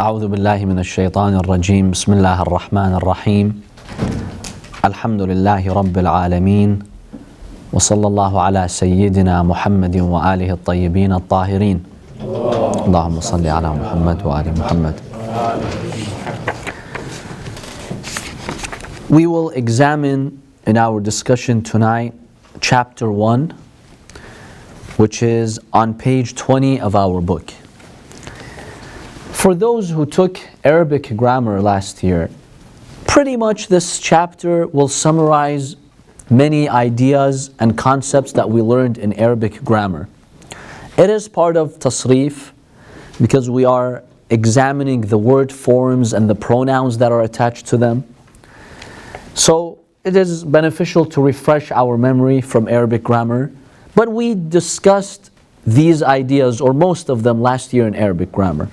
أعوذ بالله من الشيطان الرجيم بسم الله الرحمن الرحيم الحمد لله رب العالمين وصلى الله على سيدنا محمد وآله الطيبين الطاهرين اللهم صل على محمد وآل محمد. We will examine in our discussion tonight chapter 1, which is on page 20 of our book. For those who took Arabic grammar last year, pretty much this chapter will summarize many ideas and concepts that we learned in Arabic grammar. It is part of tasrif because we are examining the word forms and the pronouns that are attached to them. So it is beneficial to refresh our memory from Arabic grammar, but we discussed these ideas, or most of them, last year in Arabic grammar.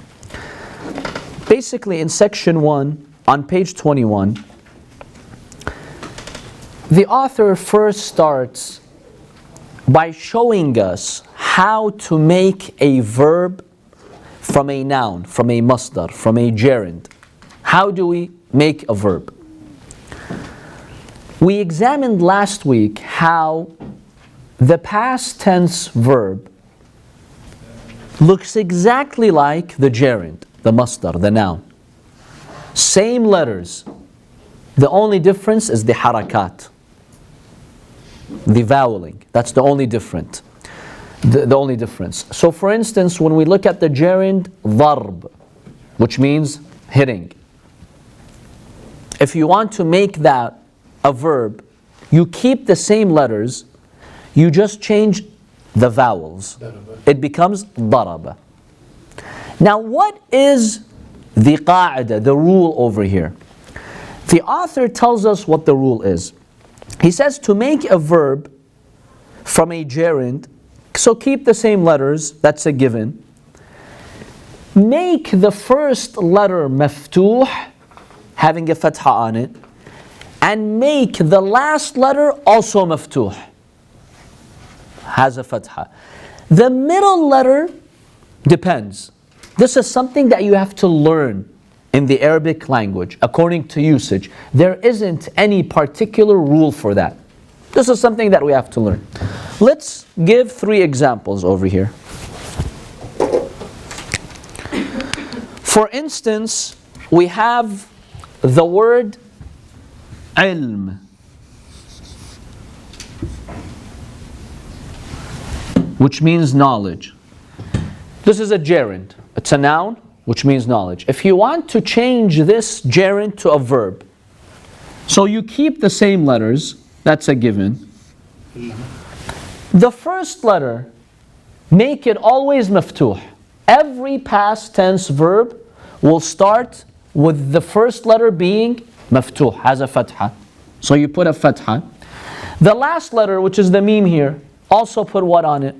Basically, in section 1, on page 21, the author first starts by showing us how to make a verb from a noun, from a masdar, from a gerund. How do we make a verb? We examined last week how the past tense verb looks exactly like the gerund, the masdar, the noun. Same letters. The only difference is the harakat, the voweling. That's the only difference. The only difference. So for instance, when we look at the gerund ضرب, which means hitting, if you want to make that a verb, you keep the same letters, you just change the vowels. It becomes ضرب. Now what is the qaida, the rule over here? The author tells us what the rule is. He says to make a verb from a gerund, so keep the same letters, that's a given. Make the first letter maftuh, having a fatha on it, and make the last letter also maftuh, has a fatha. The middle letter depends. This is something that you have to learn in the Arabic language according to usage. There isn't any particular rule for that. This is something that we have to learn. Let's give 3 examples over here. For instance, we have the word ilm, which means knowledge. This is a gerund. It's a noun, which means knowledge. If you want to change this gerund to a verb, so you keep the same letters, that's a given. The first letter, make it always maftuh. Every past tense verb will start with the first letter being maftuh, has a fatha. So you put a fatha. The last letter, which is the meme here, also put what on it?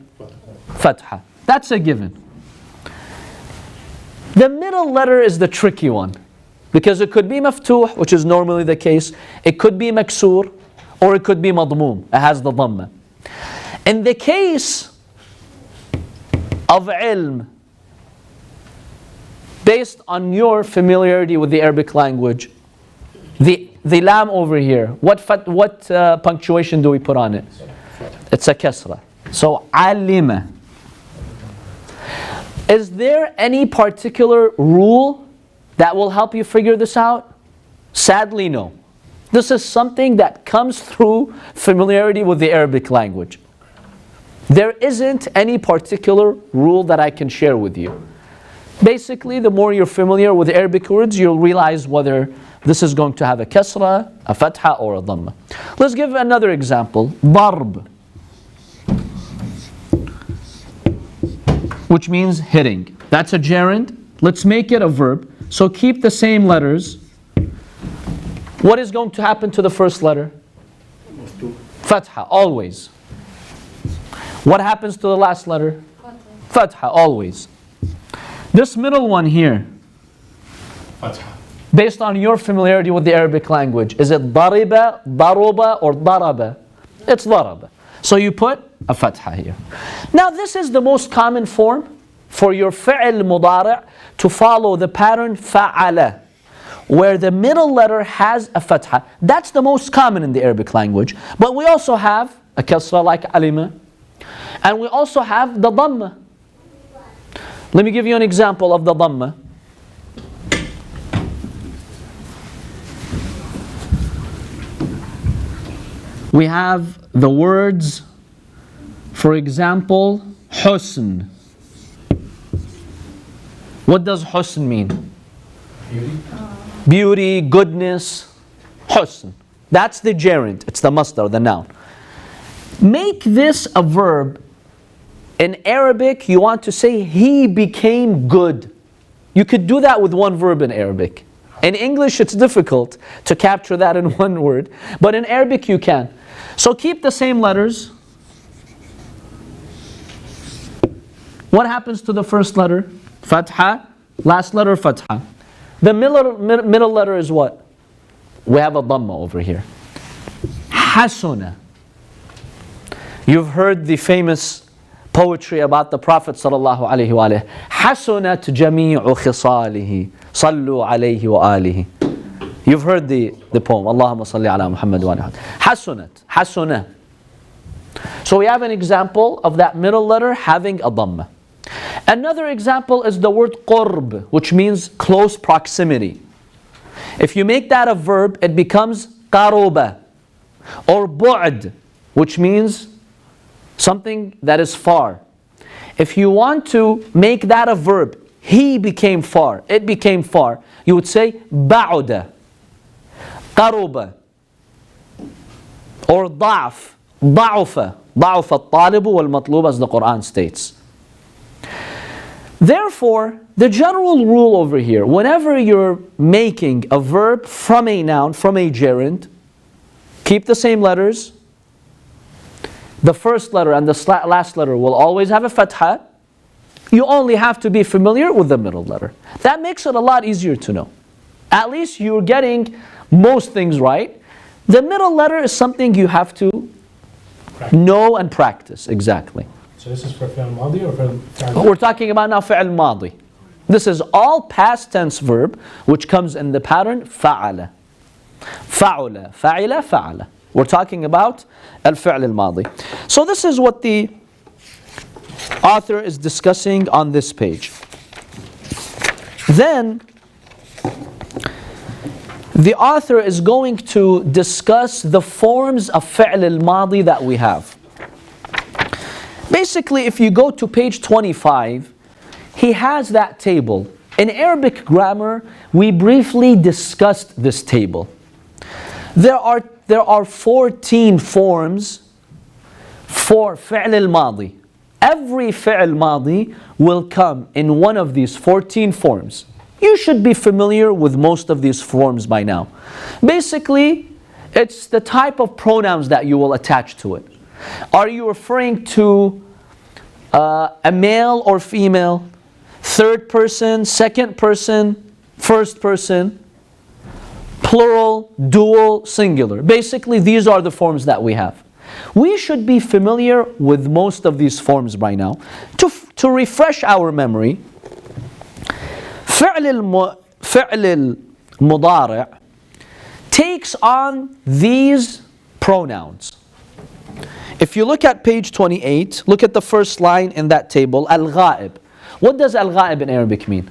Fatha. That's a given. The middle letter is the tricky one, because it could be maftuh, which is normally the case. It could be maksur, or it could be madmum. It has the dhamma. In the case of ilm, based on your familiarity with the Arabic language, the lam over here, what punctuation do we put on it? It's a kasra. So alima. Is there any particular rule that will help you figure this out? Sadly, no. This is something that comes through familiarity with the Arabic language. There isn't any particular rule that I can share with you. Basically, the more you're familiar with Arabic words, you'll realize whether this is going to have a kasra, a fatha, or a dhamma. Let's give another example. Darb, which means hitting. That's a gerund. Let's make it a verb. So keep the same letters. What is going to happen to the first letter? Fatha, always. What happens to the last letter? Fatha, always. This middle one here, Fatha. based on your familiarity with the Arabic language, is it dariba, daruba, or daraba? It's daraba. So you put a fatha here. Now this is the most common form. for your fi'l mudari' to follow the pattern fa'ala, where the middle letter has a fatha. That's the most common in the Arabic language. But we also have a kasra like alima, and we also have the dhamma. Let me give you an example of the dhamma. We have the words, for example, husn. What does husn mean? Beauty. Beauty, goodness, husn. That's the gerund, it's the masdar, the noun. Make this a verb. In Arabic, you want to say, he became good. You could do that with one verb in Arabic. In English, it's difficult to capture that in one word, but in Arabic, you can. So keep the same letters. What happens to the first letter? Fatha. Last letter, fatha. The middle letter is what? We have a dhamma over here. Hasuna. You've heard the famous poetry about the Prophet sallallahu alaihi wasallam. Hasunat jami'u khisalihi, sallu alayhi wa alihi. You've heard the poem. Allahumma salli ala Muhammad wa alihi. Hasunat, hasuna. So we have an example of that middle letter having a dhamma. Another example is the word qurb, which means close proximity. If you make that a verb, it becomes qaruba, or bu'd, which means something that is far. If you want to make that a verb, he became far, it became far, you would say ba'uda, qaruba, or da'af, da'ufa, da'ufa al-talibu wal-matlub, as the Quran states. Therefore, the general rule over here, whenever you're making a verb from a noun, from a gerund, keep the same letters. The first letter and the last letter will always have a fatha. You only have to be familiar with the middle letter. That makes it a lot easier to know. At least you're getting most things right. The middle letter is something you have to know and practice. Exactly. So this is for fi'l madi or for fi'l? We're talking about now fi'l madi. This is all past tense verb which comes in the pattern fa'ala. Fa'ula, fa'ila, fa'ala. We're talking about al-fi'l al-madi. So this is what the author is discussing on this page. Then the author is going to discuss the forms of fi'l al-madi that we have. Basically, if you go to page 25, he has that table. In Arabic grammar, we briefly discussed this table. There are 14 forms for fi'l al-madi. Every fi'l al-madi will come in one of these 14 forms. You should be familiar with most of these forms by now. Basically, it's the type of pronouns that you will attach to it. Are you referring to a male or female, third person, second person, first person, plural, dual, singular? Basically, these are the forms that we have. We should be familiar with most of these forms by now. To refresh our memory, fi'l al-mudari' takes on these pronouns. If you look at page 28, look at the first line in that table, al-ghaib. What does al-ghaib in Arabic mean?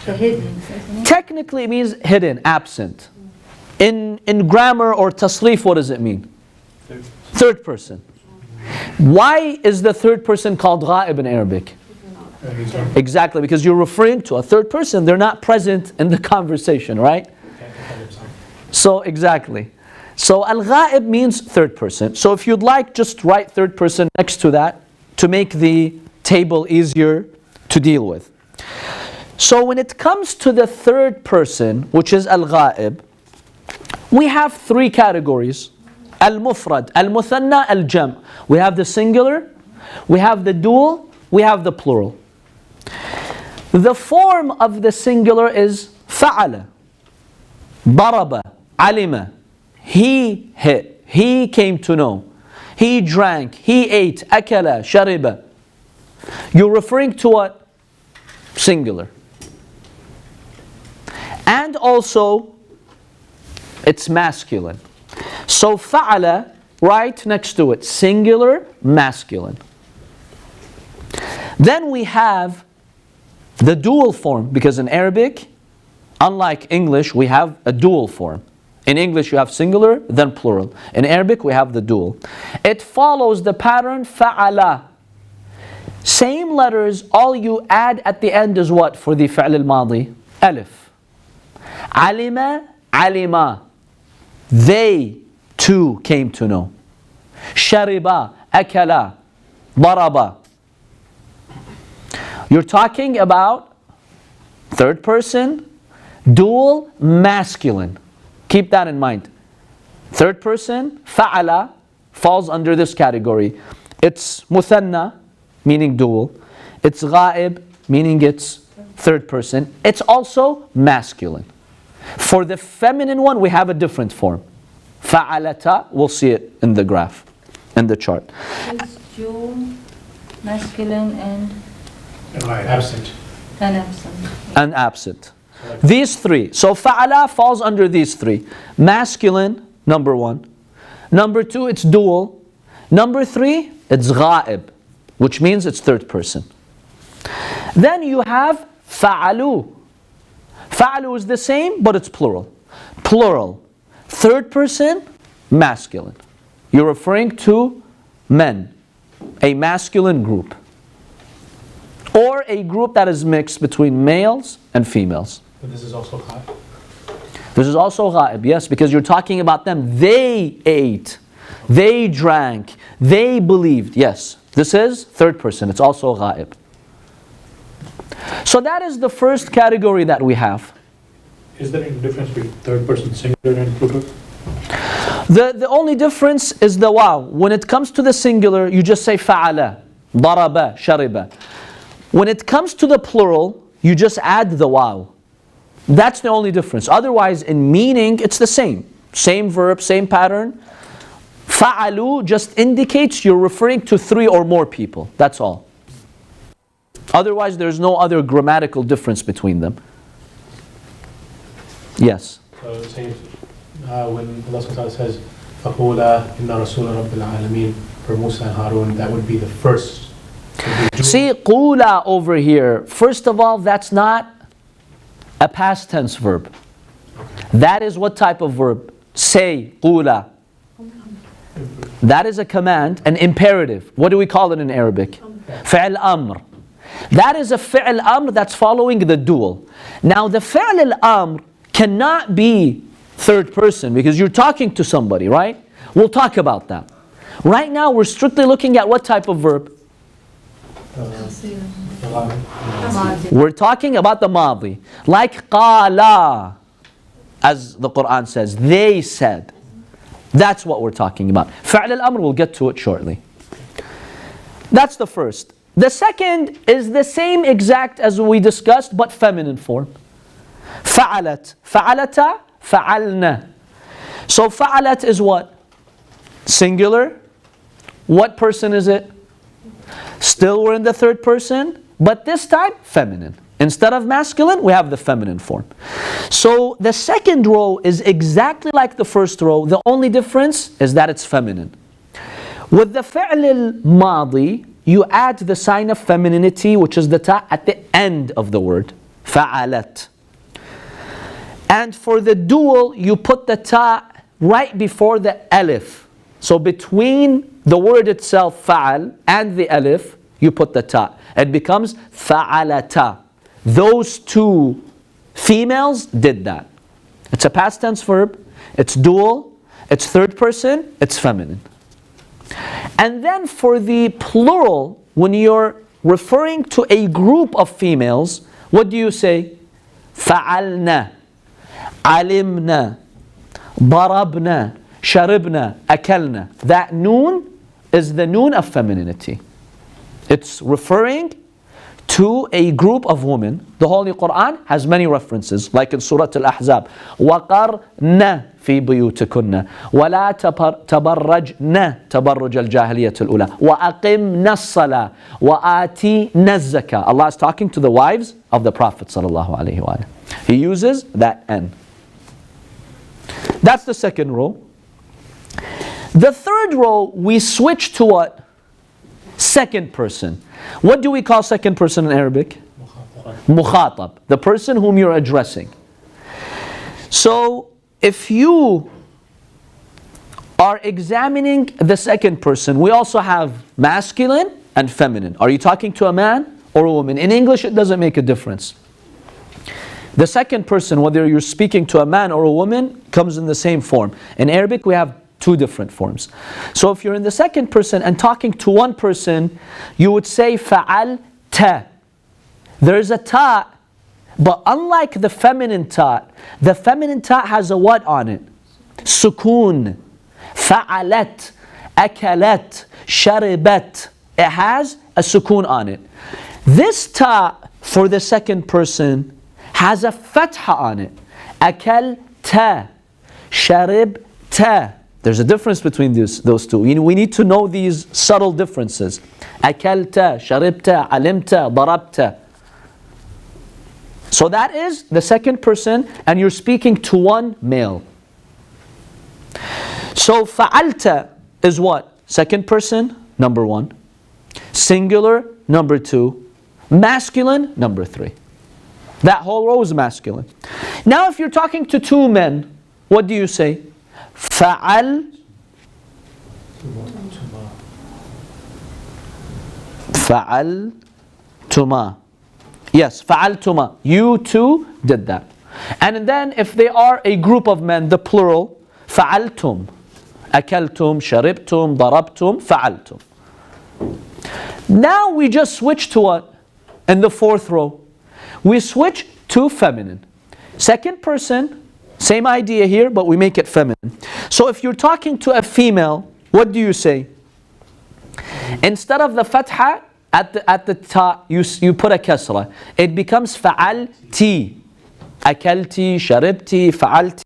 The hidden. Technically it means hidden, absent. In grammar or tasrif, what does it mean? Third person. Why is the third person called ghaib in Arabic? Exactly, because you're referring to a third person. They're not present in the conversation, right? So exactly. So al-ghaib means third person. So if you'd like, just write third person next to that to make the table easier to deal with. So when it comes to the third person, which is al-ghaib, we have three categories. Al-mufrad, al-muthanna, al-jam. We have the singular, we have the dual, we have the plural. The form of the singular is fa'ala, daraba, alima. He hit, he came to know, he drank, he ate, akala, shariba. you're referring to what? Singular. And also, it's masculine. So fa'ala, right next to it, singular, masculine. Then we have the dual form, because in Arabic, unlike English, we have a dual form. In English you have singular, then plural. In Arabic we have the dual. It follows the pattern fa'ala. Same letters, all you add at the end is what for the fi'l al-madi? Alif. Alima, alima. They too came to know. Shariba, akala, daraba. You're talking about third person, dual, masculine. Keep that in mind. Third person, fa'ala, falls under this category. It's muthanna, meaning dual. It's ghaib, meaning it's third person. It's also masculine. For the feminine one, we have a different form. Fa'alata, we'll see it in the graph, in the chart. It's dual, masculine, and Right, absent. absent. And absent. These three. So fa'ala falls under these three. Masculine, number one. Number two, it's dual. Number three, it's ghaib, which means it's third person. Then you have fa'alu. Fa'alu is the same, but it's plural. Plural. Third person, masculine. You're referring to men, a masculine group. Or a group that is mixed between males and females. But this is also high. This is also ghaib, yes, because you're talking about them. They ate, they drank, they believed. Yes, this is third person. It's also ghaib. So that is the first category that we have. Is there any difference between third person singular and plural? The only difference is the waw. When it comes to the singular, you just say fa'ala, daraba, shariba. When it comes to the plural, you just add the waw. That's the only difference. Otherwise, in meaning, it's the same. Same verb, same pattern. Fa'alu just indicates you're referring to three or more people. That's all. Otherwise, there's no other grammatical difference between them. Yes? So say, when Allah SWT says, فَقُولَا إِنَّ رَسُولَ رَبِّ الْعَالَمِينَ for Musa and Harun, that would be the first. See, qula over here, first of all, that's not a past tense verb. That is what type of verb? Say, qula. That is a command, an imperative. What do we call it in Arabic? Fi'l amr. That is a fi'l amr that's following the dual. Now the fi'l amr cannot be third person because you're talking to somebody, right? We'll talk about that. Right now we're strictly looking at what type of verb? We're talking about the madi. Like qala, as the Quran says, they said. That's what we're talking about. Fi'l al-amr, we'll get to it shortly. That's the first. The second is the same exact as we discussed, but feminine form. Fa'alat. Fa'alata, fa'alna. So fa'alat is what? Singular. What person is it? Still we're in the third person, but this time feminine. Instead of masculine, we have the feminine form. So the second row is exactly like the first row. The only difference is that it's feminine. With the fi'l al-madi, you add the sign of femininity, which is the ta at the end of the word. Fa'alat. And for the dual, you put the ta right before the alif. So between the word itself, fa'al, and the alif, you put the ta. It becomes fa'alata. Those two females did that. It's a past tense verb, it's dual, it's third person, it's feminine. And then for the plural, when you're referring to a group of females, what do you say? فَعَلْنَا عَلِمْنَا ضَرَبْنَا شَرِبْنَا أَكَلْنَا. That noon is the noon of femininity. It's referring to a group of women. The Holy Quran has many references, like in Surah Al-Ahzab. وَقَرْنَ في بيوتكن ولا تبرجن تبرج الجاهلية الأولى وأقمنا الصلاة وآتينا الزكاة. Allah is talking to the wives of the Prophet sallallahu alaihi wasallam. He uses that N. That's the second row. The third row, we switch to what? Second person. What do we call second person in Arabic? Mukhatab. The person whom you're addressing. So, if you are examining the second person, we also have masculine and feminine. Are you talking to a man or a woman? In English, it doesn't make a difference. The second person, whether you're speaking to a man or a woman, comes in the same form. In Arabic, we have two different forms. So if you're in the second person and talking to one person, you would say fa'alta. There is a ta, but unlike the feminine ta has a what on it? Sukoon. Fa'alat, akalat, sharibat. It has a sukoon on it. This ta for the second person has a fatha on it. Akalta, sharibta. There's a difference between those two. We need to know these subtle differences. Akalta, sharibta, alimta, darabta. So that is the second person, and you're speaking to one male. So fa'alta is what? Second person, number one. Singular, number two. Masculine, number three. That whole row is masculine. Now if you're talking to two men, what do you say? Fa'al. Fa'altuma. Yes, fa'altuma. You two did that. And then if they are a group of men, the plural, fa'altum. Akaltum, sharibtum, darabtum, fa'altum. Now we just switch to what? In the fourth row. We switch to feminine. Second person, same idea here, but we make it feminine. So if you're talking to a female, what do you say? Instead of the fatha, at the ta, you put a kasra. It becomes fa'alti. Akalti, sharibti, fa'alti.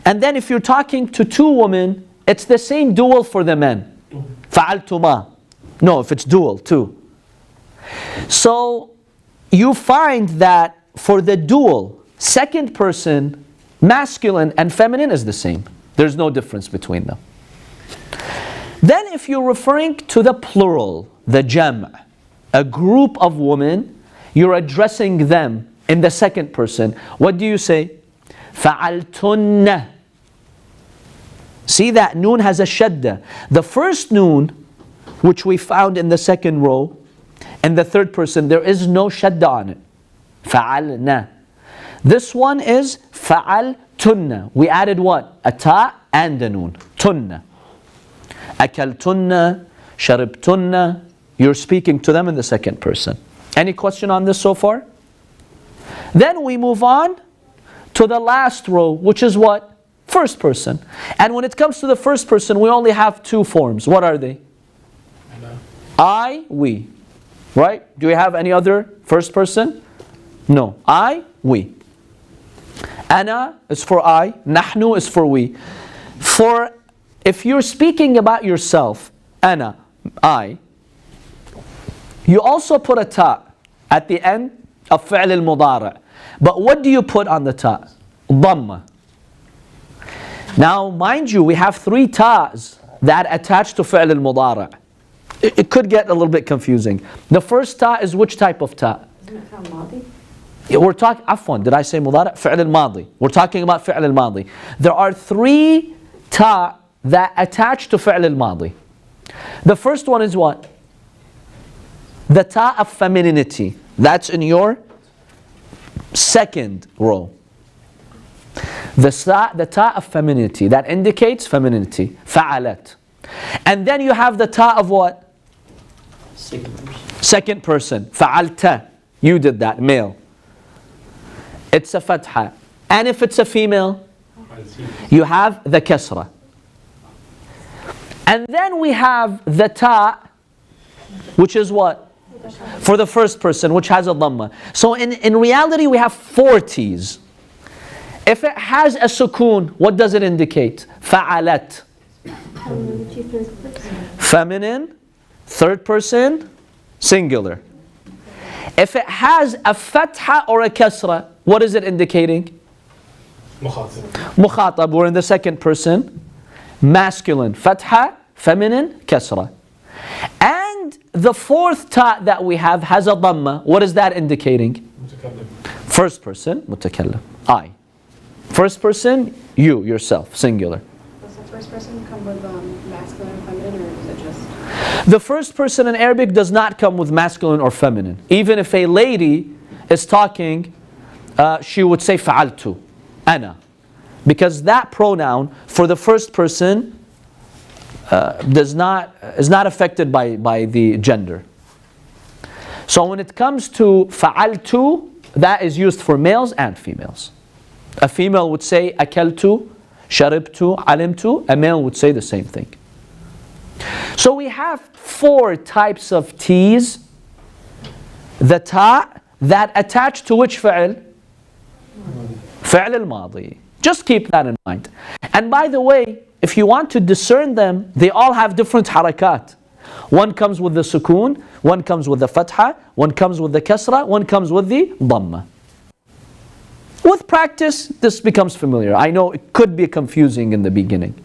And then if you're talking to two women, it's the same dual for the men. Fa'altuma. No, if it's dual, two. So you find that for the dual, second person, masculine and feminine is the same. There's no difference between them. Then if you're referring to the plural, the jam', a group of women, you're addressing them in the second person. What do you say? فَعَلْتُنَّ. See that noon has a shadda. The first noon, which we found in the second row, and the third person, there is no shadda on it. فَعَلْنَا. This one is فَعَلْتُنَّ. We added what? A ta and a noon. Tunna. أكلتن, شربتن. You're speaking to them in the second person. Any question on this so far? Then we move on to the last row, which is what? First person. And when it comes to the first person, we only have two forms. What are they? I, we. Right? Do we have any other first person? No. I, we. Ana is for I. Nahnu is for we. If you're speaking about yourself, ana, I, you also put a ta at the end of fi'l al-mudari'. But what do you put on the ta? Dhamma. Now, mind you, we have three ta's that attach to fi'l al-mudari'. It could get a little bit confusing. The first ta is which type of ta? We're talking, afwan, did I say mudari'? Fi'l al-madi. We're talking about fi'l al-madi. There are three ta that attach to fi'l al-madi. The first one is what? The ta of femininity. That's in your second row. The ta of femininity. That indicates femininity. Fa'alat. And then you have the ta of what? Second person. Fa'alta. You did that, male. It's a fatha. And if it's a female, you have the kasra. And then we have the ta, which is what? For the first person, which has a dhamma. So in reality, we have 4 T's. If it has a sukoon, what does it indicate? Fa'alat. Feminine, third person, singular. If it has a fatha or a kasra, what is it indicating? Mukhatab, we're in the second person. Masculine, fatha, feminine, kasra. And the 4th ta that we have has a dhamma. What is that indicating? First person, mutakallim, I. First person, you, yourself, singular. Does the first person come with masculine and feminine, or is it just? The first person in Arabic does not come with masculine or feminine. Even if a lady is talking, she would say fa'altu, ana. Because that pronoun for the first person is not affected by the gender. So when it comes to fa'altu, that is used for males and females. A female would say akaltu, sharibtu, alimtu. A male would say the same thing. So we have 4 types of T's. The ta that attach to which fa'il? Fa'il al-madi. Just keep that in mind. And by the way, if you want to discern them, they all have different harakat. One comes with the sukoon, one comes with the fatha, one comes with the kasra, one comes with the dhamma. With practice, this becomes familiar. I know it could be confusing in the beginning.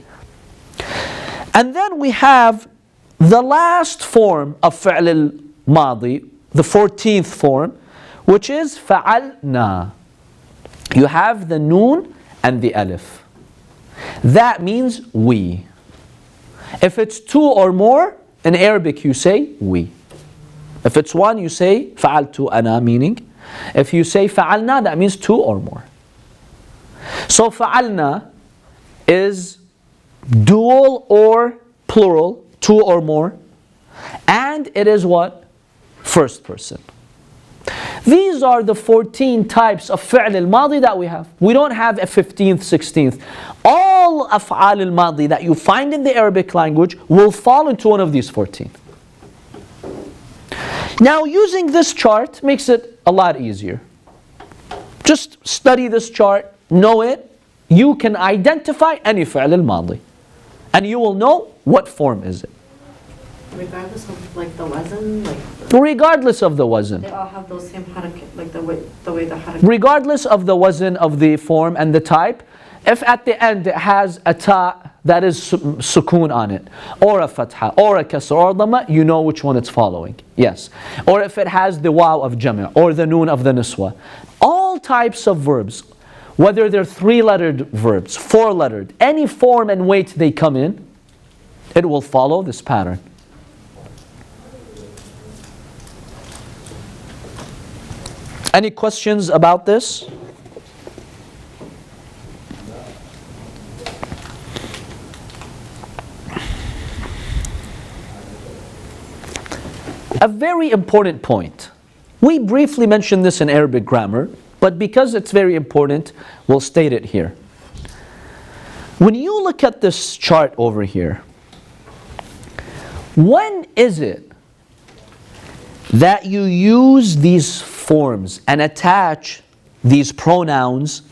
And then we have the last form of fa'al al-madi, the 14th form, which is fa'alna. You have the noon and the alif. That means we. If it's 2 or more, in Arabic you say we. If it's 1, you say fa'altu ana, meaning. If you say fa'alna, that means 2 or more. So fa'alna is dual or plural, 2 or more. And it is what? First person. These are the 14 types of fi'l al-madi that we have. We don't have a 15th, 16th. All af'al al-madi that you find in the Arabic language will fall into one of these 14. Now using this chart makes it a lot easier. Just study this chart, know it. You can identify any fi'l al-madi. And you will know what form is it. Regardless of like the wazn, Regardless of the wazn. they all have those same harakat, like the way the harakat. Regardless of the wazn of the form and the type, if at the end it has a ta that is sukoon on it, or a fatha, or a kasra, or dhamma, you know which one it's following. Yes. Or if it has the waw of jami', or the noon of the niswa. All types of verbs, whether they're 3-lettered verbs, 4-lettered, any form and weight they come in, it will follow this pattern. Any questions about this? A very important point. We briefly mentioned this in Arabic grammar, but because it's very important, we'll state it here. When you look at this chart over here, when is it that you use these forms and attach these pronouns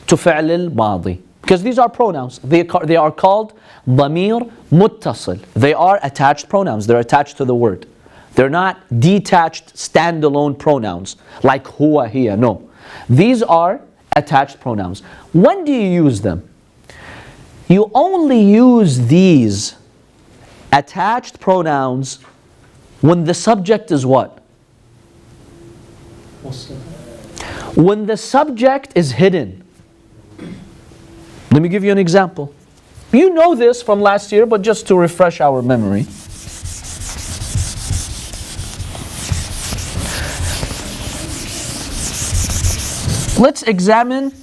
to fi'l al-madi? Because these are pronouns. They are called dhamir muttasil. They are attached pronouns. They're attached to the word. They're not detached standalone pronouns like huwa, hiya. No. These are attached pronouns. When do you use them? You only use these attached pronouns when the subject is what? When the subject is hidden. Let me give you an example. You know this from last year, but just to refresh our memory. Let's examine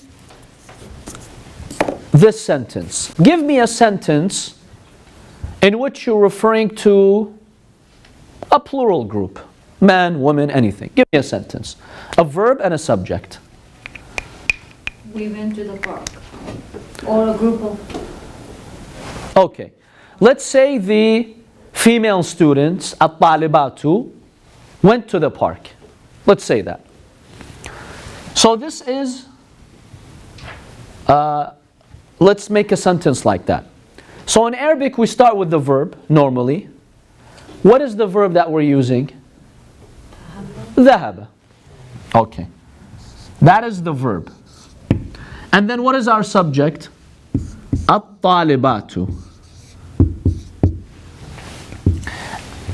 this sentence. Give me a sentence in which you're referring to a plural group. Man, woman, anything. Give me a sentence. A verb and a subject. We went to the park. Or a group of... Okay. Let's say the female students, at-talibatu, went to the park. Let's say that. So this is, let's make a sentence like that. So in Arabic we start with the verb normally. What is the verb that we're using? ذهب. Okay. That is the verb. And then what is our subject? الطالبات.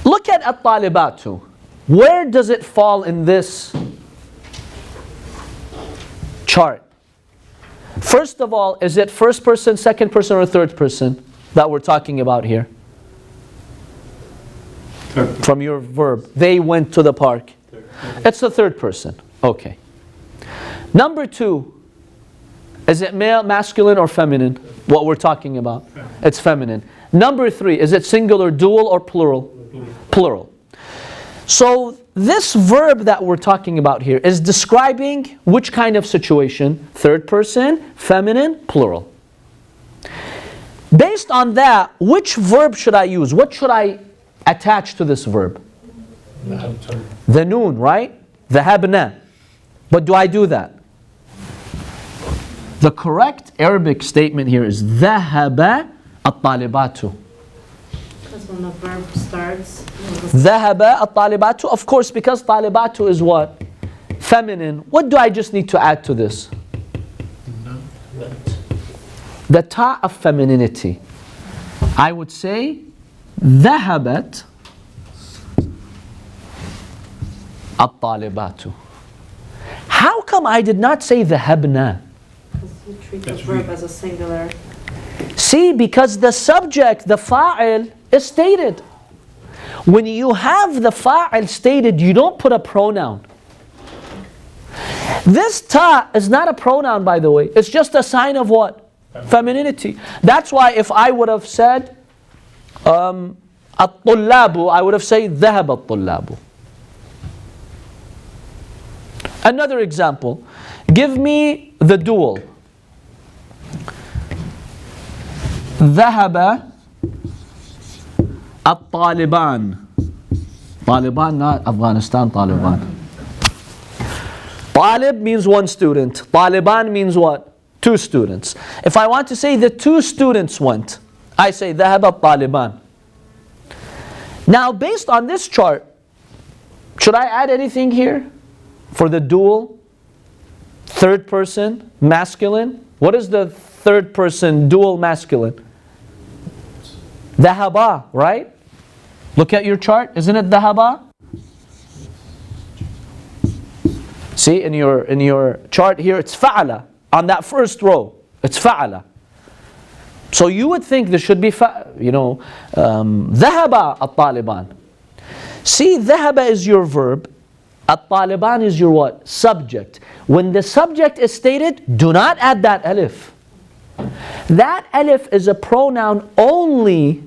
Look at الطالبات. Where does it fall in this chart? First of all, is it first person, second person, or third person that we're talking about here? From your verb. They went to the park. It's the third person. Okay. Number two, is it male, masculine, or feminine? What we're talking about? It's feminine. Number three, is it singular, dual, or plural? Plural. So this verb that we're talking about here is describing which kind of situation? Third person, feminine, plural. Based on that, which verb should I use? What should I attach to this verb? The noon, right? ذهبنا. But do I do that? The correct Arabic statement here is ذهب الطالبات. Because when the verb starts, ذهب الطالبات. Of course, because طالبات is what? Feminine. What do I just need to add to this? The ta of femininity. I would say ذهبت الطالبات. How come I did not say ذهبنا? because you treat the verb as a singular. See, because the subject, the fa'il, is stated. When you have the fa'il stated, you don't put a pronoun. This ta is not a pronoun, by the way. It's just a sign of what? Femininity. That's why if I would have said الطلاب, I would have said ذهب الطلاب. Another example. Give me the dual. ذهب الطالبان. طالبان, not Afghanistan, Taliban. Talib means one student. Taliban means what? Two students. If I want to say the two students went, I say ذهب الطالبان. Now based on this chart, should I add anything here? For the dual, third person, masculine. What is the third person dual masculine? ذهبا, right? Look at your chart. Isn't it ذهبا? See, in your chart here, it's فعل. On that first row, it's فعل. So you would think there should be, ذهب الطالبان. See, ذهب is your verb. الطالبان is your what? Subject. When the subject is stated, do not add that alif. That alif is a pronoun only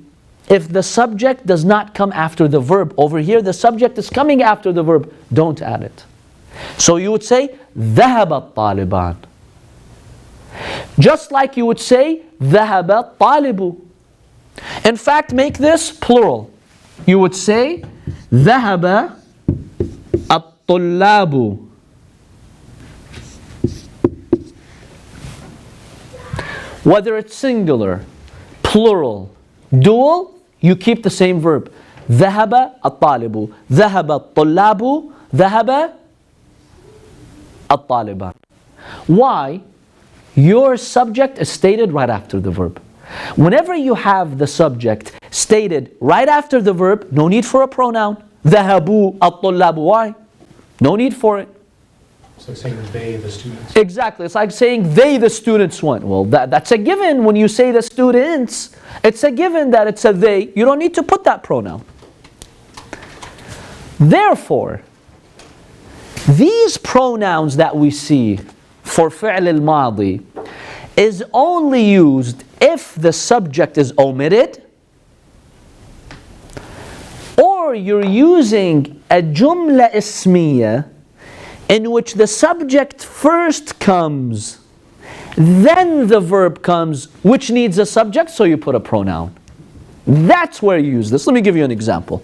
if the subject does not come after the verb. Over here, the subject is coming after the verb. Don't add it. So you would say, ذهب الطالبان. Just like you would say, ذهب الطالب. In fact, make this plural. You would say, ذهب الطلاب. Whether it's singular, plural, dual, you keep the same verb. ذهب الطالب. ذهب الطلاب. ذهب الطالبان. Why? Your subject is stated right after the verb. Whenever you have the subject stated right after the verb, no need for a pronoun. ذهبوا الطلاب. Why? No need for it. It's like saying they, the students. Exactly. It's like saying they, the students, went. Well, that's a given. When you say the students, it's a given that it's a they. You don't need to put that pronoun. Therefore, these pronouns that we see for fi'l al-madi is only used if the subject is omitted, or you're using a jumla ismiya in which the subject first comes, then the verb comes, which needs a subject, so you put a pronoun. That's where you use this. Let me give you an example.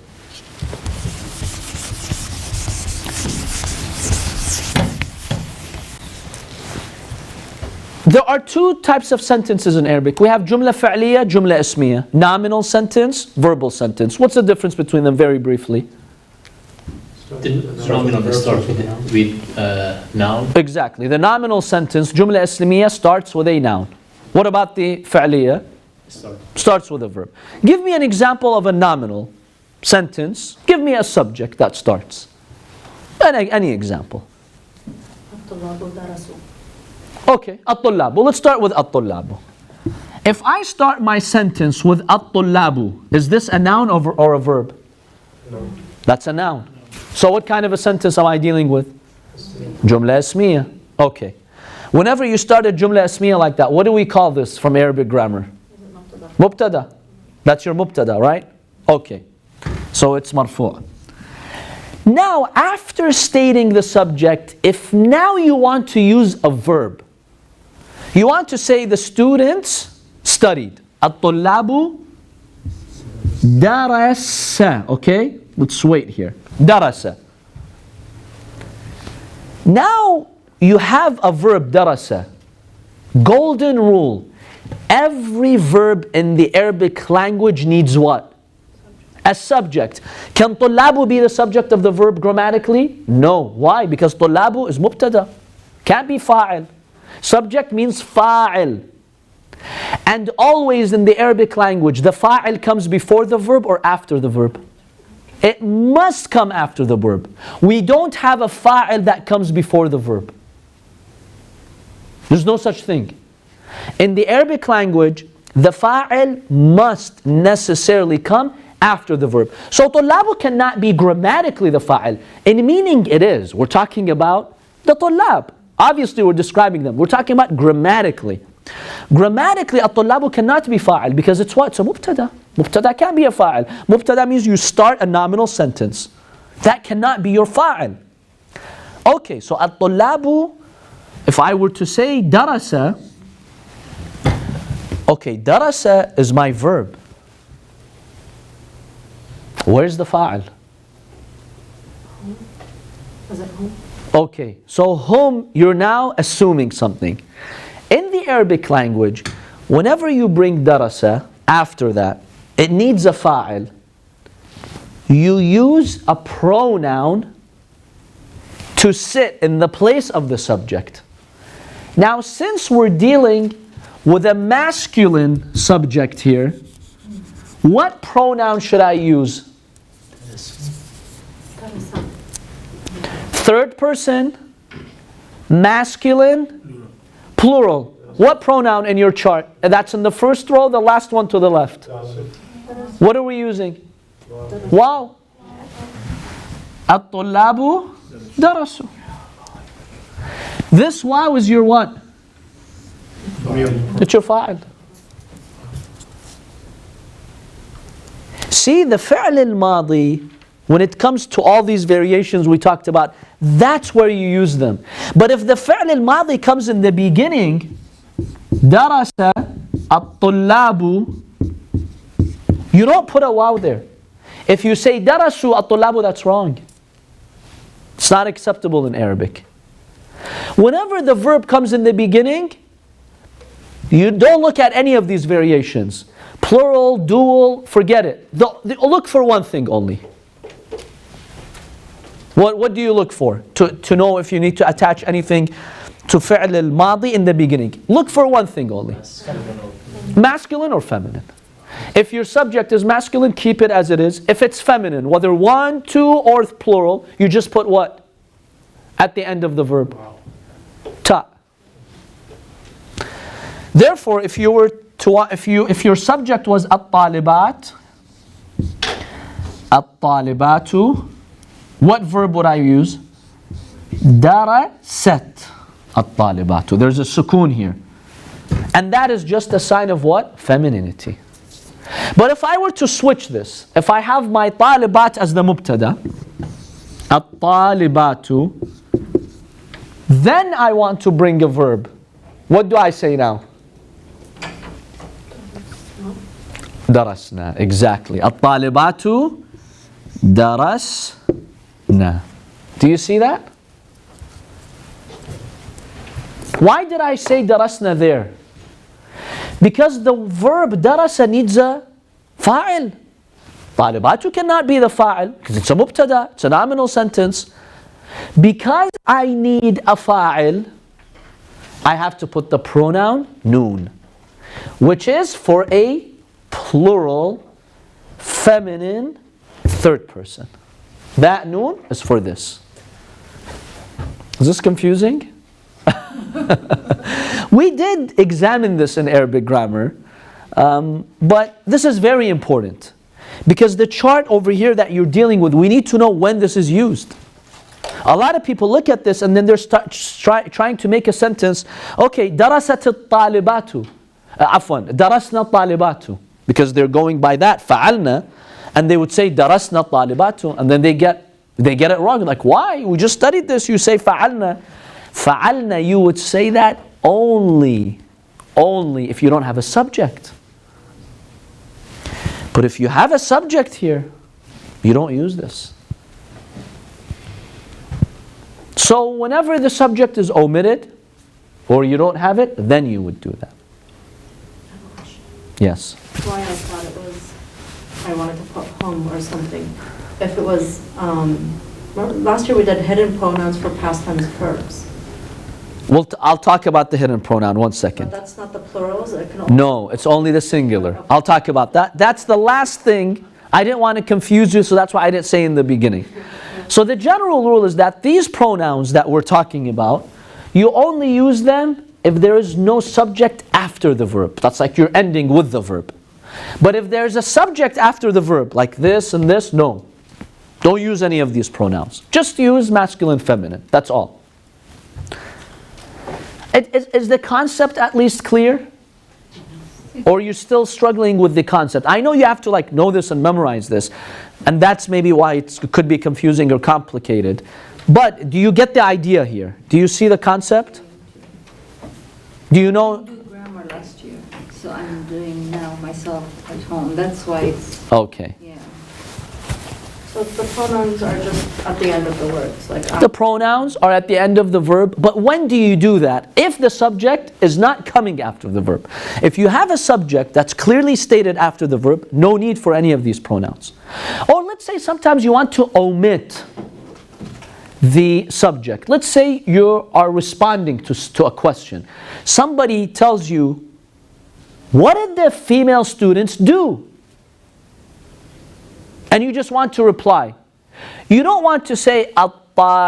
There are two types of sentences in Arabic. We have jumla fa'liya, jumla ismiya. Nominal sentence, verbal sentence. What's the difference between them very briefly? The nominal starts with noun. Exactly. The nominal sentence, jumla ismiya, starts with a noun. What about the fa'liya? Starts with a verb. Give me an example of a nominal sentence. Give me a subject that starts. Any example. Okay, at-tullabu. Let's start with at-tullabu. If I start my sentence with at-tullabu, is this a noun or a verb? No. That's a noun. So what kind of a sentence am I dealing with? Jumla ismiya. Okay. Whenever you start a jumla ismiya like that, what do we call this from Arabic grammar? Mubtada. That's your mubtada, right? Okay. So it's marfu'. Now, after stating the subject, if now you want to use a verb, you want to say the students studied. At-tullabu darasa. Okay? Let's wait here. Darasa. Now you have a verb, darasa. Golden rule. Every verb in the Arabic language needs what? A subject. Can tullabu be the subject of the verb grammatically? No. Why? Because tullabu is mubtada. Can't be fa'il. Subject means fa'il. And always in the Arabic language, the fa'il comes before the verb or after the verb? It must come after the verb. We don't have a fa'il that comes before the verb. There's no such thing. In the Arabic language, the fa'il must necessarily come after the verb. So tullabu cannot be grammatically the fa'il. In meaning it is. We're talking about the tullab. Obviously we're describing them. We're talking about grammatically. Grammatically, at-tullabu cannot be fa'il because it's what? It's a mubtada. Mubtada can't be a fa'il. Mubtada means you start a nominal sentence. That cannot be your fa'il. Okay, so at-tullabu, if I were to say darasa, okay, darasa is my verb. Where's the fa'il? Was it home? Okay, so hum, you're now assuming something. In the Arabic language, whenever you bring darasa, after that, it needs a fa'il. You use a pronoun to sit in the place of the subject. Now, since we're dealing with a masculine subject here, what pronoun should I use? Third person, masculine, plural. What pronoun in your chart? That's in the first row, the last one to the left. What are we using? Wow. At-tullabu darasu. This wow is your what? It's your fa'il. See, the fi'l al-madi, when it comes to all these variations we talked about, that's where you use them. But if the fi'l al-madi comes in the beginning, darasa at-tullabu, you don't put a waw there. If you say darasu at-tullabu, that's wrong. It's not acceptable in Arabic. Whenever the verb comes in the beginning, you don't look at any of these variations. Plural, dual, forget it. Look for one thing only. What do you look for to know if you need to attach anything to fi'l al-madi in the beginning? Look for one thing only. Masculine or feminine. If your subject is masculine, keep it as it is. If it's feminine, whether one, two, or plural, you just put what? At the end of the verb. Ta. Therefore, if your subject was at-talibat, at-talibatu, what verb would I use? Darasat at-talibatu. There's a sukoon here. And that is just a sign of what? Femininity. But if I were to switch this, if I have my talibat as the mubtada, at-talibatu, then I want to bring a verb. What do I say now? Darasna, exactly. At-talibatu darasna. Do you see that? Why did I say darasna there? Because the verb darasa needs a fa'il. طالبات cannot be the fa'il because it's a mubtada, it's a nominal sentence. Because I need a fa'il, I have to put the pronoun noon, which is for a plural, feminine, third person. That noon is for this. Is this confusing? We did examine this in Arabic grammar, but this is very important because the chart over here that you're dealing with, we need to know when this is used. A lot of people look at this and then they're trying to make a sentence. Okay, darasat al-talibatu. Afwan, darasna talibatu. Because they're going by that, fa'alna, and they would say darasna talibatu, and then they get it wrong. Like, why? We just studied this. You say fa'alna. Fa'alna, you would say that only if you don't have a subject. But if you have a subject here, you don't use this. So whenever the subject is omitted, or you don't have it, then you would do that. Yes? Why I thought it was, I wanted to put home or something. If it was, last year we did hidden pronouns for past tense verbs. Well, I'll talk about the hidden pronoun, one But second. that's not the plurals? It can only No, it's only the singular. I'll talk about that. That's the last thing. I didn't want to confuse you, so that's why I didn't say in the beginning. So the general rule is that these pronouns that we're talking about, you only use them if there is no subject after the verb. That's like you're ending with the verb. But if there's a subject after the verb, like this and this, no. Don't use any of these pronouns. Just use masculine, feminine. That's all. Is the concept at least clear? Or are you still struggling with the concept? I know you have to like know this and memorize this, and that's maybe why it could be confusing or complicated. But do you get the idea here? Do you see the concept? Do you know? I did grammar last year, so I'm doing now myself at home. That's why it's, Okay. yeah. So the pronouns are just at the end of the words, like The pronouns are at the end of the verb, but when do you do that? If the subject is not coming after the verb. If you have a subject that's clearly stated after the verb, no need for any of these pronouns. Or let's say sometimes you want to omit the subject. Let's say you are responding to a question. Somebody tells you, what did the female students do? And you just want to reply. You don't want to say, darasat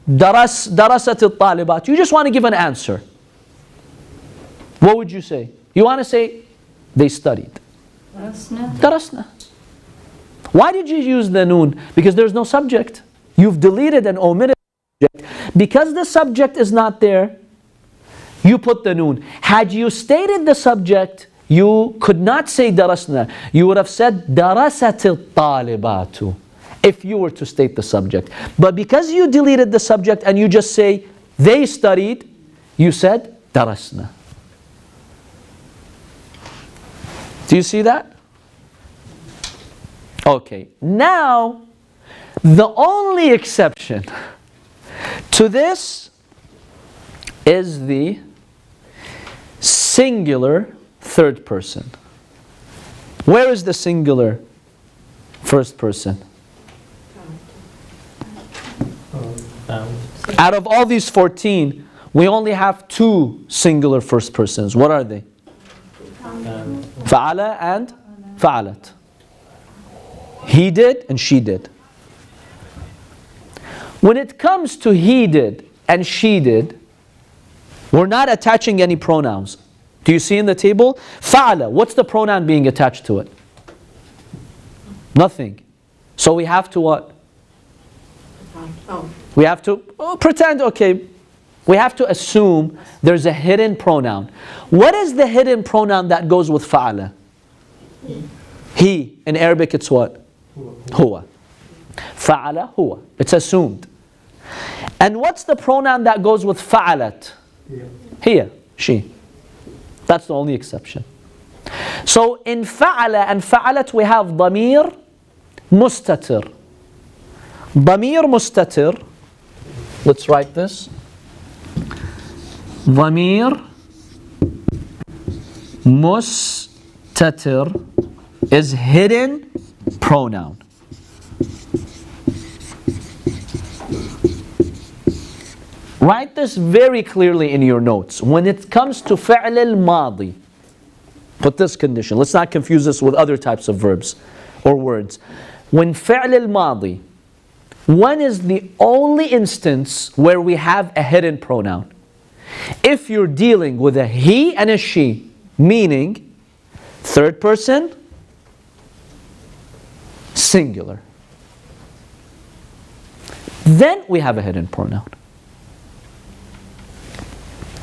al-talibat. You just want to give an answer. What would you say? You want to say, they studied. Darasna. Why did you use the noon? Because there's no subject. You've deleted and omitted the subject. Because the subject is not there, you put the noon. Had you stated the subject, you could not say darasna. You would have said darasat al-talibatu if you were to state the subject. But because you deleted the subject and you just say they studied, you said darasna. Do you see that? Okay. Now, the only exception to this is the singular third person. Where is the singular first person? Out of all these 14, we only have 2 singular first persons. What are they? Fa'ala and fa'alat. He did and she did. When it comes to he did and she did, we're not attaching any pronouns. Do you see in the table? Fa'ala, what's the pronoun being attached to it? Nothing. So we have to what? We have to pretend, okay, we have to assume there's a hidden pronoun. What is the hidden pronoun that goes with fa'ala? He. In Arabic it's what? Huwa. Fa'ala, huwa. It's assumed. And what's the pronoun that goes with fa'alat? Hiya, she. That's the only exception. So in fa'ala and fa'alat we have ضمير mustatir. ضمير mustatir. Let's write this. ضمير مستتر is hidden pronoun. Write this very clearly in your notes. When it comes to فعل الماضي, put this condition. Let's not confuse this with other types of verbs or words. When فعل الماضي, when is the only instance where we have a hidden pronoun? If you're dealing with a he and a she, meaning third person, singular, then we have a hidden pronoun.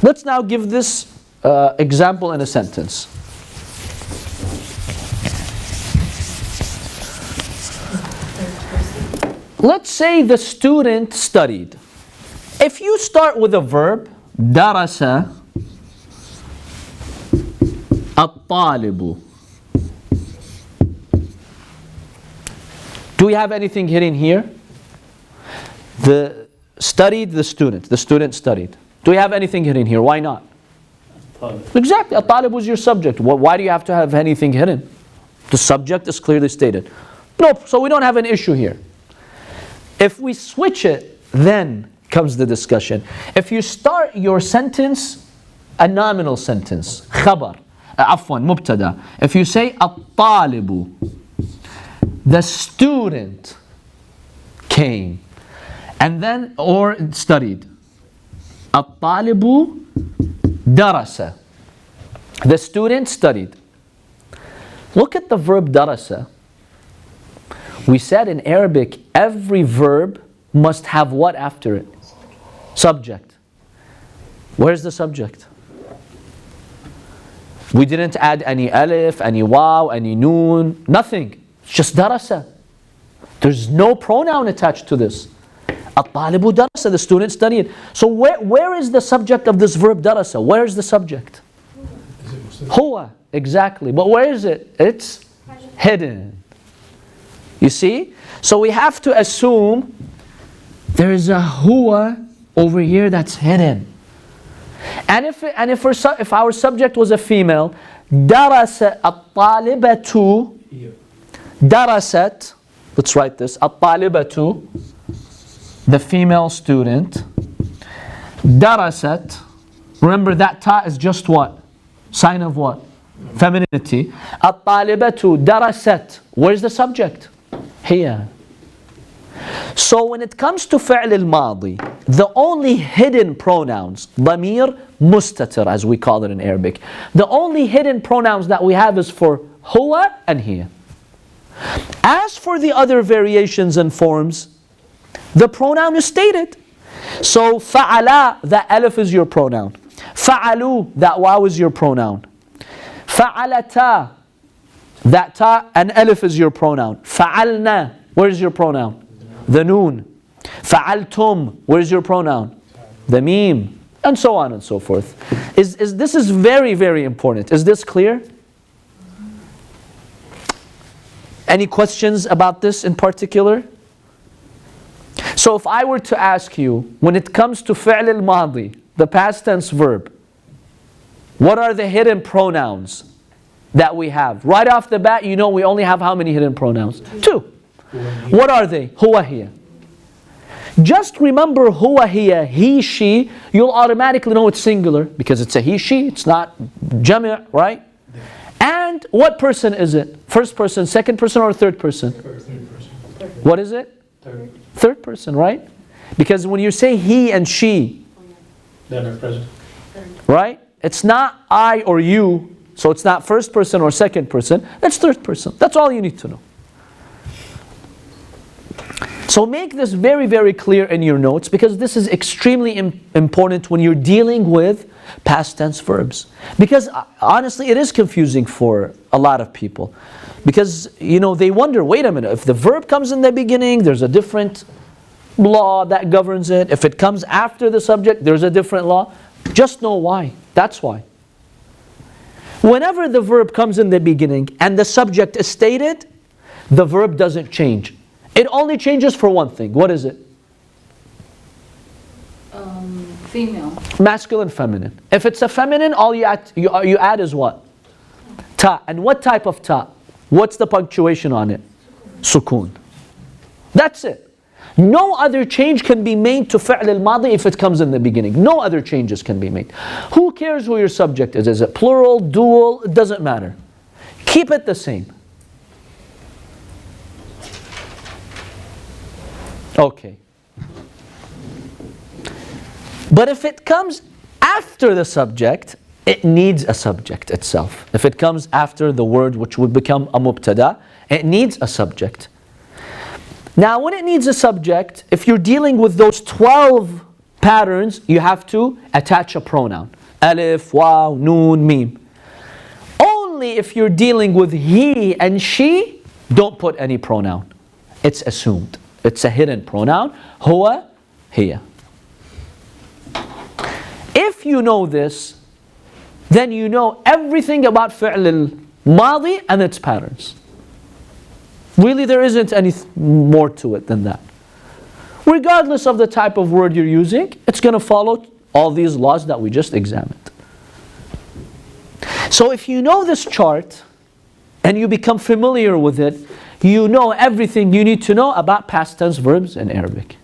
Let's now give this example in a sentence. Let's say the student studied. If you start with a verb, درس الطالب. Do we have anything hidden here? The student studied. Do we have anything hidden here? Why not? Exactly, الطالب was your subject. Why do you have to have anything hidden? The subject is clearly stated. Nope, so we don't have an issue here. If we switch it, then comes the discussion. If you start your sentence, a nominal sentence, خبر, عفوا مبتدا. If you say الطالب, the student came, and then, or studied. الطالب درس, the student studied. Look at the verb درس. We said in Arabic, every verb must have what after it? Subject. Where's the subject? We didn't add any alif, any waw, any noon, nothing. It's just darasa. There's no pronoun attached to this. At-talibu darasa, the student studied. So where is the subject of this verb darasa? Where is the subject? Huwa, exactly. But where is it? It's hidden. You see? So we have to assume there is a huwa over here that's hidden. And if our subject was a female, darasa at-talibatu, darasat, let's write this, at-talibatu, the female student, darasat, remember that ta is just what? Sign of what? Femininity. At-talibatu darasat, where's the subject? Here. So when it comes to فعل الماضي, the only hidden pronouns, ضمير مستتر as we call it in Arabic, the only hidden pronouns that we have is for huwa and here. As for the other variations and forms, the pronoun is stated. So فعلا, that alif is your pronoun. فعلوا, that waw is your pronoun. فعلتا, that ta and alif is your pronoun. فعلنا, where is your pronoun? The noon. فعلتم, where is your pronoun? The meme. And so on and so forth. This is very, very important. Is this clear? Any questions about this in particular? So if I were to ask you, when it comes to فعل الماضي, the past tense verb, what are the hidden pronouns that we have? Right off the bat, you know we only have how many hidden pronouns? Two. What are they? Huwa hiya. Just remember huwa hiya, he, she, you'll automatically know it's singular because it's a he, she, it's not jami', right? And what person is it? First person, second person, or third person? Third person. What is it? Third person, right? Because when you say he and she, Then are present. right? It's not I or you, so it's not first person or second person, it's third person. That's all you need to know. So make this very, very clear in your notes because this is extremely important when you're dealing with past tense verbs. Because honestly, it is confusing for a lot of people. Because, you know, they wonder, wait a minute, if the verb comes in the beginning, there's a different law that governs it. If it comes after the subject, there's a different law. Just know why. That's why. Whenever the verb comes in the beginning and the subject is stated, the verb doesn't change. It only changes for one thing. What is it? Female. Masculine, feminine. If it's a feminine, all you add is what? Ta. And what type of ta? What's the punctuation on it? Sukoon. That's it. No other change can be made to fi'l al-madi if it comes in the beginning. No other changes can be made. Who cares who your subject is? Is it plural, dual? It doesn't matter. Keep it the same. Okay. But if it comes after the subject, it needs a subject itself. If it comes after the word which would become a mubtada, it needs a subject. Now when it needs a subject, if you're dealing with those 12 patterns, you have to attach a pronoun. Alif, waw, noon, mim. Only if you're dealing with he and she, don't put any pronoun. It's assumed. It's a hidden pronoun. Huwa, hiya. If you know this, then you know everything about fi'l al-madi and its patterns. Really, there isn't any more to it than that. Regardless of the type of word you're using, it's going to follow all these laws that we just examined. So if you know this chart and you become familiar with it, you know everything you need to know about past tense verbs in Arabic.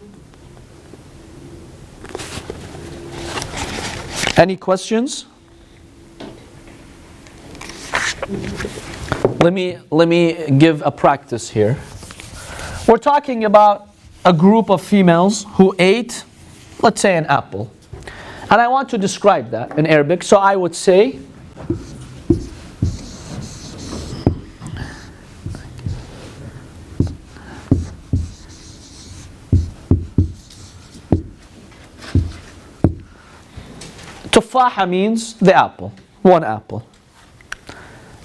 Any questions? Let me give a practice here. We're talking about a group of females who ate, let's say, an apple. And I want to describe that in Arabic. So I would say, Tufaha means the apple, one apple.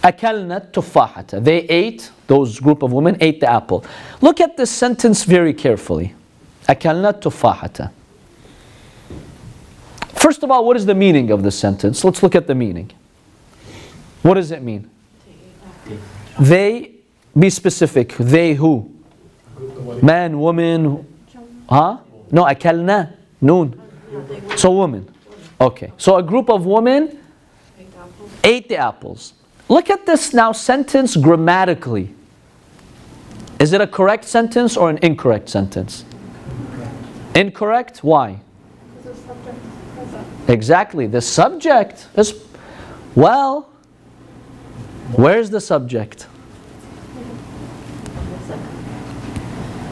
Akalna tufahata. They ate, those group of women ate the apple. Look at this sentence very carefully. Akalna tufahata. First of all, what is the meaning of this sentence? Let's look at the meaning. What does it mean? They, be specific. They who? Man, woman, huh? No, akalna, noon. So woman. Okay, so a group of women ate the apples. Look at this now sentence grammatically. Is it a correct sentence or an incorrect sentence? Incorrect? Why? Exactly, the subject is, well, where's the subject?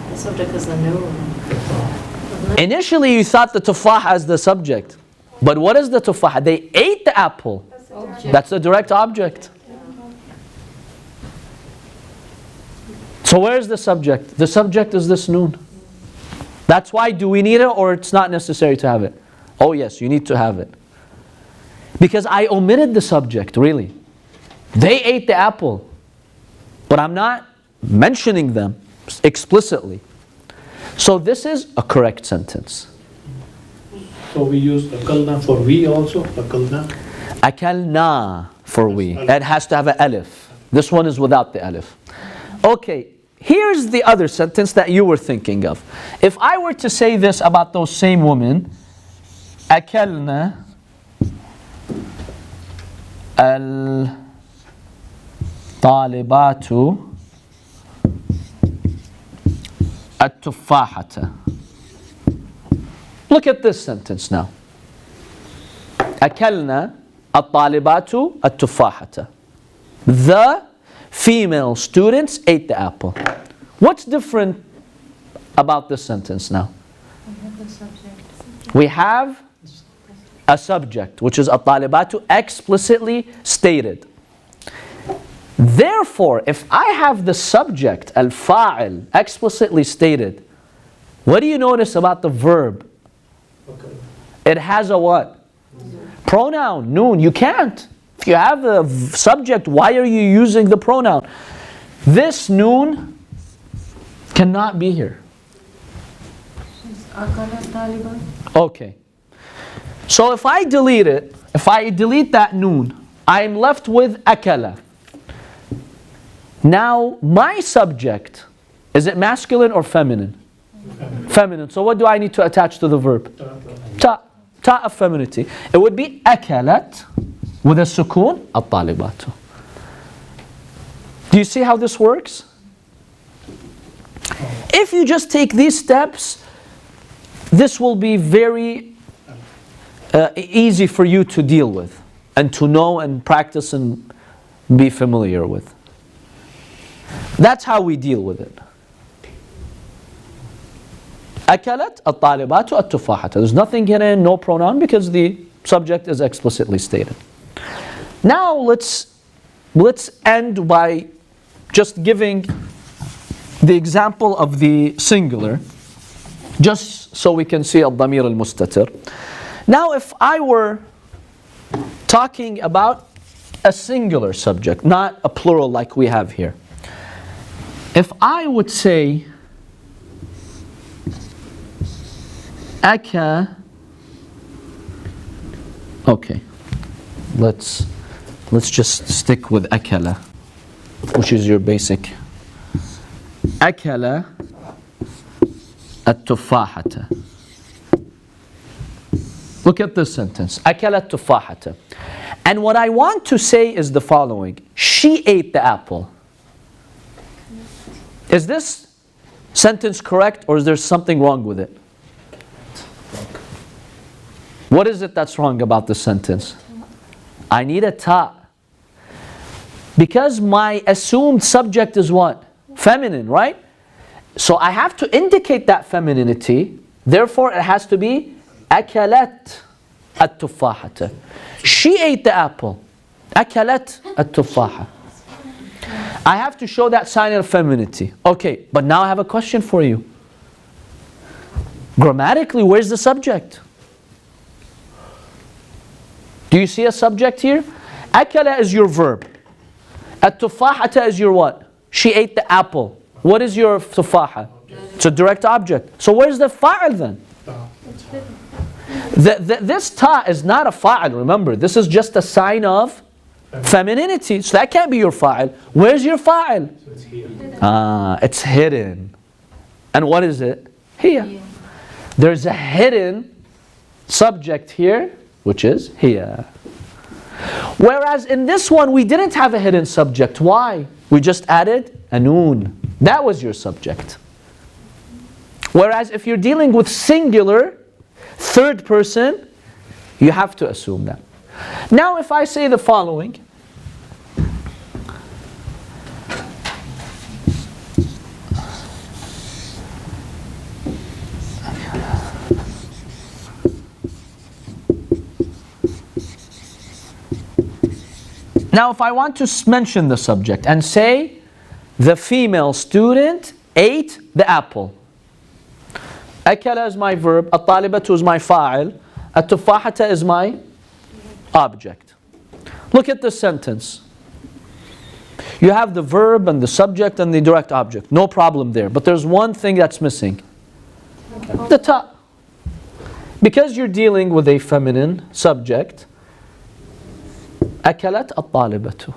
The subject is the noun. Initially you thought the tufaha is the subject. But what is the tufaha? They ate the apple. That's the direct object. So where is the subject? The subject is this noon. That's why, do we need it or it's not necessary to have it? Oh yes, you need to have it. Because I omitted the subject, really. They ate the apple. But I'm not mentioning them explicitly. So this is a correct sentence. So we use akalna for we also, akalna. Akalna for we. It has to have an alif. This one is without the alif. Okay, here's the other sentence that you were thinking of. If I were to say this about those same women, akalna al-talibatu at-tufahata. Look at this sentence now. أكلنا الطالبات التفاحة. The female students ate the apple. What's different about this sentence now? We have a subject, which is الطالبات, explicitly stated. Therefore, if I have the subject, al-fa'il, explicitly stated, what do you notice about the verb? It has a what? Pronoun, noon. You can't. If you have a subject, why are you using the pronoun? This noon cannot be here. Okay. So if I delete it, if I delete that noon, I'm left with akala. Now, my subject, is it masculine or feminine? Feminine. So what do I need to attach to the verb? Ta. ta of femininity. It would be akalat with a sukoon, at-talibatu. Do you see how this works? If you just take these steps, this will be very easy for you to deal with and to know and practice and be familiar with. That's how we deal with it. أكلت الطالبات التفاحة. There's nothing hidden, no pronoun, because the subject is explicitly stated. Now let's end by just giving the example of the singular, just so we can see al-damir al-mustatir. Now if I were talking about a singular subject, not a plural like we have here. If I would say Aka, okay, let's just stick with akala, which is your basic. Akala at-tufahata. Look at this sentence. Akala at-tufahata. And what I want to say is the following. She ate the apple. Is this sentence correct, or is there something wrong with it? What is it that's wrong about this sentence? I need a ta. Because my assumed subject is what? Feminine, right? So I have to indicate that femininity. Therefore, it has to be akalat at-tufahata. She ate the apple. Akalat at-tufaha. I have to show that sign of femininity. Okay, but now I have a question for you. Grammatically, where's the subject? Do you see a subject here? Akala is your verb. At-tufahata is your what? She ate the apple. What is your tufaha? It's a direct object. So where's the fa'al then? This ta is not a fa'al, remember. This is just a sign of femininity. So that can't be your fa'al. Where's your fa'al? So it's here. It's hidden. And what is it? Here. There's a hidden subject here, which is here. Whereas in this one, we didn't have a hidden subject. Why? We just added a noon. That was your subject. Whereas if you're dealing with singular, third person, you have to assume that. Now if I say the following. Now if I want to mention the subject and say the female student ate the apple. Akala is my verb, at-talibatu is my fa'il, at-tufahata is my object. Look at this sentence. You have the verb and the subject and the direct object. No problem there. But there's one thing that's missing. The ta. Because you're dealing with a feminine subject, akalat at-talibatu.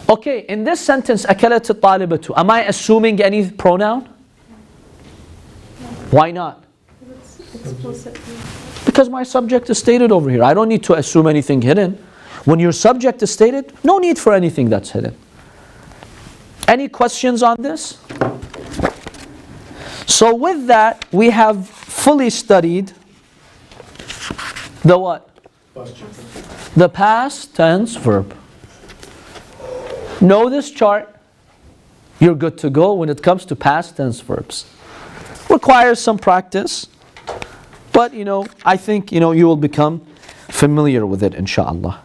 Okay, in this sentence, akalat at-talibatu, am I assuming any pronoun? Why not? Because my subject is stated over here. I don't need to assume anything hidden. When your subject is stated, no need for anything that's hidden. Any questions on this? So with that, we have fully studied the what? The past tense verb. Know this chart. You're good to go when it comes to past tense verbs. Requires some practice, but I think you will become familiar with it, inshallah.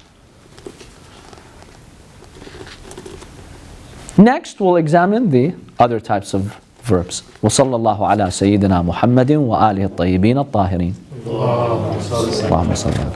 Next, we'll examine the other types of verbs. وصلى الله على سيدنا محمد وآله الطيبين الطاهرين. اللهم صل على